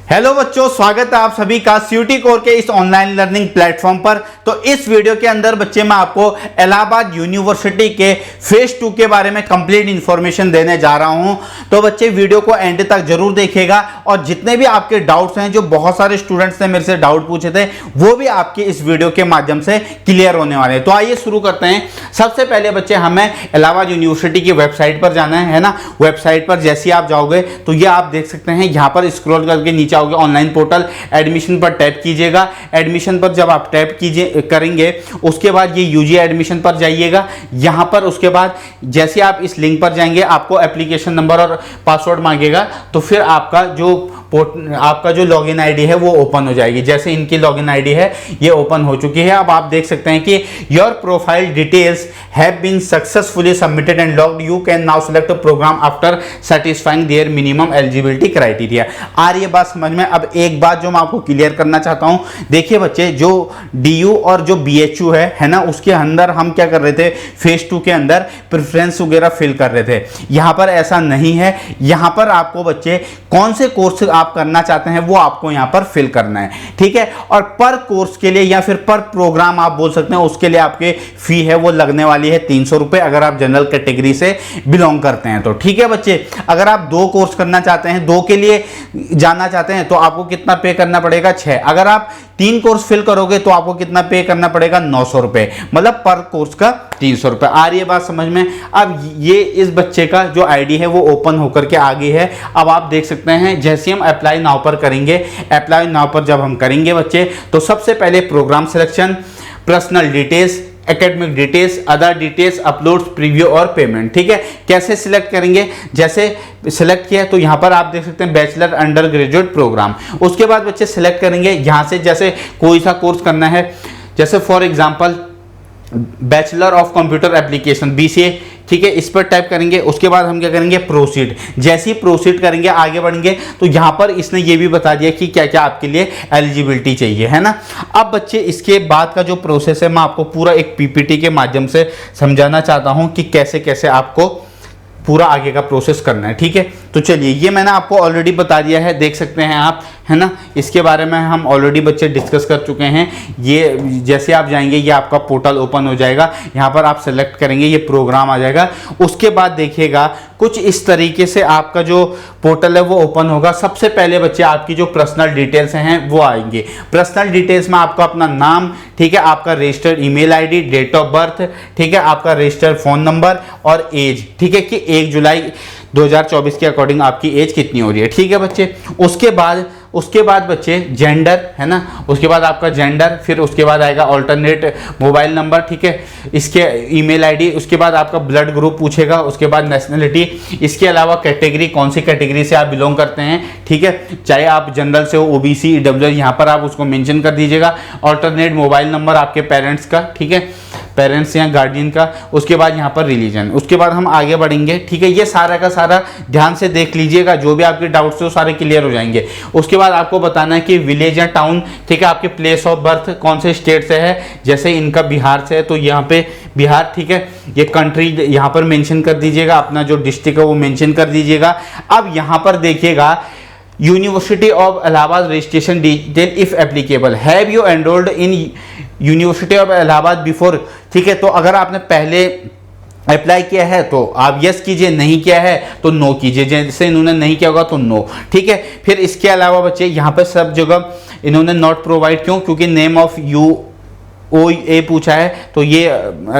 Hello बच्चों, स्वागत है आप सभी का सीयूटी कोर के इस ऑनलाइन लर्निंग प्लेटफॉर्म पर। तो इस वीडियो के अंदर बच्चे मैं आपको इलाहाबाद यूनिवर्सिटी के फेज 2 के बारे में कंप्लीट इंफॉर्मेशन देने जा रहा हूं। तो बच्चे वीडियो को एंड तक जरूर देखिएगा और जितने भी आपके डाउट्स हैं, जो बहुत सारे स्टूडेंट्स ने मेरे से डाउट पूछे थे, वो भी आपके इस वीडियो के माध्यम से क्लियर होने वाले हैं। तो आइए शुरू करते हैं। सबसे पहले बच्चे हमें इलाहाबाद यूनिवर्सिटी की वेबसाइट पर जाना है ना। वेबसाइट पर जैसे आप जाओगे तो ये आप देख सकते हैं, यहाँ पर स्क्रॉल करके नीचे ऑनलाइन पोर्टल एडमिशन पर टैप कीजिएगा। एडमिशन पर जब आप टैप करेंगे उसके बाद ये यूजी एडमिशन पर जाइएगा। यहां पर उसके बाद जैसे आप इस लिंक पर जाएंगे, आपको एप्लीकेशन नंबर और पासवर्ड मांगेगा। तो फिर आपका जो लॉगिन आईडी है वो ओपन हो जाएगी। जैसे इनकी लॉगिन आईडी है ये ओपन हो चुकी है। अब आप देख सकते हैं कि your profile details have been successfully submitted and logged, you can now select programme after satisfying their minimum eligibility criteria. आ रही है बात समझ में। अब एक बात जो मैं आपको क्लियर करना चाहता हूं, देखिए बच्चे, जो डीयू और जो बीएचयू है ना, उसके अंदर हम क्या कर रहे थे, फेज 2 के अंदर प्रेफरेंस वगैरह फिल कर रहे थे। यहां पर ऐसा नहीं है। यहां पर आपको बच्चे कौन से कोर्स आप करना चाहते हैं वो आपको यहां पर फिल करना है, ठीक है। और पर कोर्स के लिए या फिर पर प्रोग्राम आप बोल सकते हैं, उसके लिए आपके फी है वो लगने वाली है 300 रुपए, अगर आप जनरल कैटेगरी से बिलोंग करते हैं तो, ठीक है बच्चे। अगर आप 2 कोर्स करना चाहते हैं, 2 के लिए जाना चाहते हैं तो आपको कितना पे करना पड़ेगा, 6। अगर आप 3 कोर्स फिल करोगे तो आपको कितना पे करना पड़ेगा, 900 रुपए, मतलब पर कोर्स का 300 रुपए। आ रही है बात समझ में। अब ये इस बच्चे का जो आईडी है वो ओपन होकर के आ गई है। अब आप देख सकते हैं, जैसे हम अप्लाई नाउ पर करेंगे, अप्लाई नाउ पर जब हम करेंगे बच्चे, तो सबसे पहले programme selection, personal details, academic details, other details, uploads, preview और पेमेंट, ठीक है। कैसे सिलेक्ट करेंगे, जैसे सिलेक्ट किया तो यहां पर आप देख सकते हैं बैचलर अंडर ग्रेजुएट प्रोग्राम। उसके बाद बच्चे सिलेक्ट करेंगे यहां से, जैसे कोई सा कोर्स करना है, जैसे for example bachelor of computer application BCA, ठीक है, इस पर टाइप करेंगे। उसके बाद हम क्या करेंगे, प्रोसीड। जैसे ही प्रोसीड करेंगे, आगे बढ़ेंगे, तो यहां पर इसने ये भी बता दिया कि क्या क्या आपके लिए एलिजिबिलिटी चाहिए, है ना। अब बच्चे इसके बाद का जो प्रोसेस है, मैं आपको पूरा एक PPT के माध्यम से समझाना चाहता हूं कि कैसे कैसे आपको पूरा आगे का प्रोसेस करना है, ठीक है। तो चलिए, ये मैंने आपको ऑलरेडी बता दिया है, देख सकते हैं आप, है ना। इसके बारे में हम ऑलरेडी बच्चे डिस्कस कर चुके हैं। ये जैसे आप जाएंगे, ये आपका पोर्टल ओपन हो जाएगा। यहाँ पर आप सेलेक्ट करेंगे, ये प्रोग्राम आ जाएगा। उसके बाद देखिएगा कुछ इस तरीके से आपका जो पोर्टल है वो ओपन होगा। सबसे पहले बच्चे आपकी जो पर्सनल डिटेल्स हैं वो आएंगे। पर्सनल डिटेल्स में आपका अपना नाम, ठीक है, आपका registered email ID, date of birth, ठीक है, आपका रजिस्टर्ड फोन नंबर और एज, ठीक है, कि 1 जुलाई 2024 के अकॉर्डिंग आपकी एज कितनी हो रही है, ठीक है बच्चे। उसके बाद बच्चे जेंडर, है ना, उसके बाद आपका जेंडर, फिर उसके बाद आएगा ऑल्टरनेट मोबाइल नंबर, ठीक है, इसके ईमेल आईडी, उसके बाद आपका ब्लड ग्रुप पूछेगा, उसके बाद नेशनलिटी, इसके अलावा कैटेगरी, कौन सी कैटेगरी से आप बिलोंग करते हैं, ठीक है, चाहे आप जनरल से हो, OBC, EWS, यहाँ पर आप उसको मेंशन कर दीजिएगा। ऑल्टरनेट मोबाइल नंबर आपके पेरेंट्स का, ठीक है, पेरेंट्स या गार्डियन का। उसके बाद यहाँ पर रिलीजन। उसके बाद हम आगे बढ़ेंगे, ठीक है। ये सारा का सारा ध्यान से देख लीजिएगा, जो भी आपके डाउट्स हो सारे क्लियर हो जाएंगे। उसके बाद आपको बताना है कि विलेज या टाउन, ठीक है, आपके प्लेस ऑफ बर्थ कौन से स्टेट से है। जैसे इनका बिहार से है तो यहाँ पे बिहार, ठीक है। ये कंट्री यहाँ पर मेंशन कर दीजिएगा, अपना जो डिस्ट्रिक्ट है वो मेंशन कर दीजिएगा। अब यहाँ पर देखिएगा, university of Allahabad registration detail if applicable, have you enrolled in university of Allahabad before, ठीक है। तो अगर आपने पहले अप्लाई किया है तो आप यस कीजिए, नहीं किया है तो नो कीजिए। जैसे इन्होंने नहीं किया होगा तो नो, ठीक है। फिर इसके अलावा बच्चे यहाँ पर सब जगह इन्होंने नॉट प्रोवाइड, क्यों, क्योंकि नेम ऑफ UOA पूछा है तो ये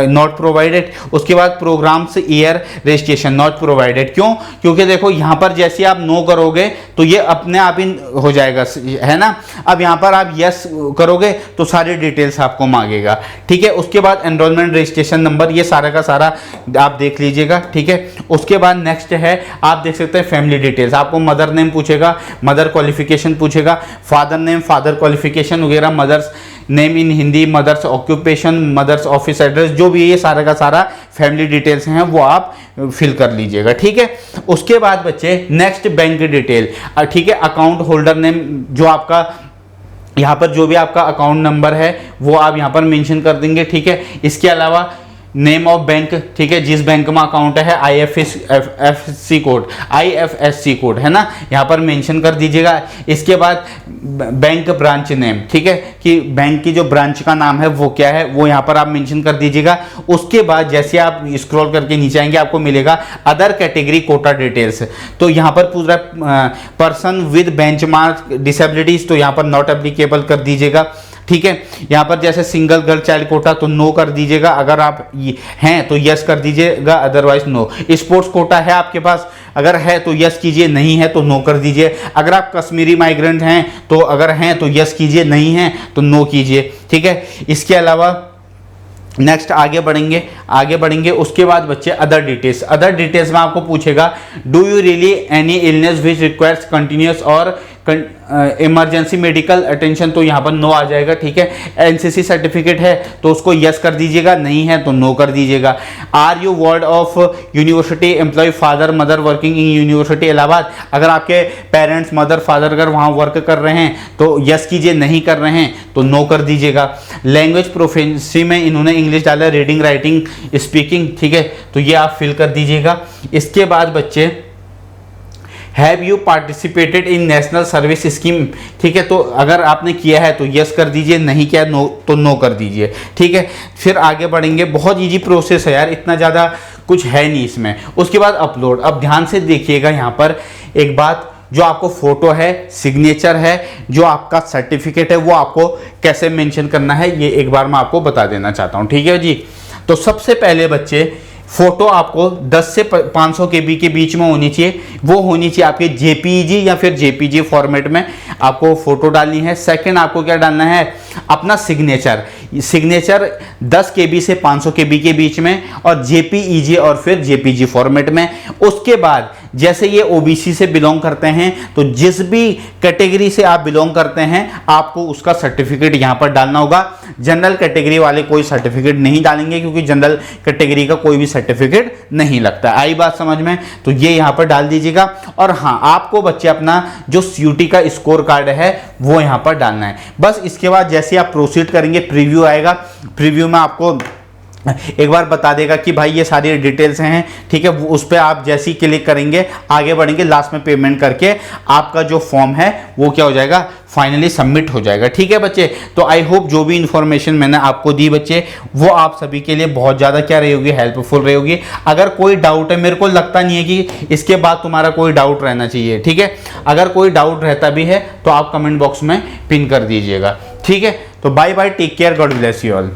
नॉट प्रोवाइडेड। उसके बाद प्रोग्राम से ईयर रजिस्ट्रेशन नॉट प्रोवाइडेड, क्यों, क्योंकि देखो यहाँ पर जैसे आप नो करोगे तो ये अपने आप ही हो जाएगा, है ना। अब यहाँ पर आप यस करोगे तो सारी डिटेल्स आपको मांगेगा, ठीक है। उसके बाद एनरोलमेंट रजिस्ट्रेशन नंबर, ये सारा का सारा आप देख लीजिएगा, ठीक है। उसके बाद नेक्स्ट है, आप देख सकते हैं फैमिली डिटेल्स, आपको मदर नेम पूछेगा, मदर क्वालिफिकेशन पूछेगा, फादर नेम, फादर क्वालिफिकेशन वगैरह, mother's name in Hindi, mother's occupation, mother's office address, जो भी ये सारा का सारा फैमिली डिटेल्स हैं वो आप फिल कर लीजिएगा, ठीक है। उसके बाद बच्चे नेक्स्ट बैंक डिटेल, ठीक है, अकाउंट होल्डर नेम, जो आपका यहाँ पर जो भी आपका अकाउंट नंबर है वो आप यहाँ पर मेंशन कर देंगे, ठीक है। इसके अलावा नेम ऑफ बैंक, ठीक है, जिस बैंक में अकाउंट है, IFSC कोड, IFSC कोड है ना, यहाँ पर मेंशन कर दीजिएगा। इसके बाद बैंक ब्रांच नेम, ठीक है, कि बैंक की जो ब्रांच का नाम है वो क्या है, वो यहाँ पर आप मेंशन कर दीजिएगा। उसके बाद जैसे आप स्क्रॉल करके नीचे आएंगे आपको मिलेगा अदर कैटेगरी कोटा डिटेल्स। तो यहाँ पर पूछ रहा है पर्सन विद बेंचमार्क डिसेबिलिटीज, तो यहाँ पर नॉट एप्लीकेबल कर दीजिएगा, ठीक है। यहाँ पर जैसे सिंगल गर्ल चाइल्ड कोटा तो नो कर दीजिएगा, अगर आप हैं तो यस कर दीजिएगा, अदरवाइज नो। स्पोर्ट्स कोटा है आपके पास, अगर है तो यस कीजिए, नहीं है तो नो कर दीजिए। अगर आप कश्मीरी माइग्रेंट हैं तो अगर हैं तो यस कीजिए, नहीं है तो नो कीजिए, ठीक है। इसके अलावा नेक्स्ट आगे बढ़ेंगे। उसके बाद बच्चे अदर डिटेल्स में आपको पूछेगा do you really any illness which requires continuous और इमरजेंसी मेडिकल अटेंशन, तो यहाँ पर नो आ जाएगा, ठीक है। एनसीसी सर्टिफिकेट है तो उसको यस कर दीजिएगा, नहीं है तो नो कर दीजिएगा। Are you ward of university employ, father mother working in university Allahabad, अगर आपके पेरेंट्स मदर फादर अगर वहाँ वर्क कर रहे हैं तो यस कीजिए, नहीं कर रहे हैं तो नो कर दीजिएगा। लैंग्वेज प्रोफेंसी में इन्होंने इंग्लिश डाला, रीडिंग राइटिंग स्पीकिंग, ठीक है, तो ये आप फिल कर दीजिएगा। इसके बाद बच्चे have you participated in national service scheme, ठीक है, तो अगर आपने किया है तो यस कर दीजिए, नहीं किया नो तो नो कर दीजिए, ठीक है। फिर आगे बढ़ेंगे, बहुत इजी प्रोसेस है यार, इतना ज़्यादा कुछ है नहीं इसमें। उसके बाद अपलोड, अब ध्यान से देखिएगा यहाँ पर एक बात, जो आपको फोटो है, सिग्नेचर है, जो आपका सर्टिफिकेट है, वो आपको कैसे मेंशन करना है ये एक बार मैं आपको बता देना चाहता हूँ, ठीक है जी। तो सबसे पहले बच्चे फोटो आपको 10 से 500 KB के बीच में होनी चाहिए, वो होनी चाहिए आपके JPEG या फिर JPG फॉर्मेट में आपको फोटो डालनी है। सेकंड आपको क्या डालना है, अपना सिग्नेचर 10 KB से 500 KB के बीच में, और JPEG और फिर JPG फॉर्मेट में। उसके बाद जैसे ये OBC से बिलोंग करते हैं तो जिस भी कैटेगरी से आप बिलोंग करते हैं आपको उसका सर्टिफिकेट यहाँ पर डालना होगा। जनरल कैटेगरी वाले कोई सर्टिफिकेट नहीं डालेंगे क्योंकि जनरल कैटेगरी का कोई भी सर्टिफिकेट नहीं लगता। आई बात समझ में, तो ये यहाँ पर डाल दीजिएगा। और हाँ, आपको बच्चे अपना जो CUET का स्कोर कार्ड है वो यहाँ पर डालना है। बस इसके बाद जैसे आप प्रोसीड करेंगे प्रीव्यू आएगा, प्रीव्यू में आपको एक बार बता देगा कि भाई ये सारी डिटेल्स हैं, ठीक है। उस पर आप जैसे ही क्लिक करेंगे आगे बढ़ेंगे, लास्ट में पेमेंट करके आपका जो फॉर्म है वो क्या हो जाएगा, फाइनली सबमिट हो जाएगा, ठीक है बच्चे। तो आई होप जो भी इंफॉर्मेशन मैंने आपको दी बच्चे वो आप सभी के लिए बहुत ज़्यादा क्या रही होगी, हेल्पफुल रही होगी। अगर कोई डाउट है, मेरे को लगता नहीं है कि इसके बाद तुम्हारा कोई डाउट रहना चाहिए, ठीक है। अगर कोई डाउट रहता भी है तो आप कमेंट बॉक्स में पिन कर दीजिएगा, ठीक है। तो bye bye, take care, God bless you all.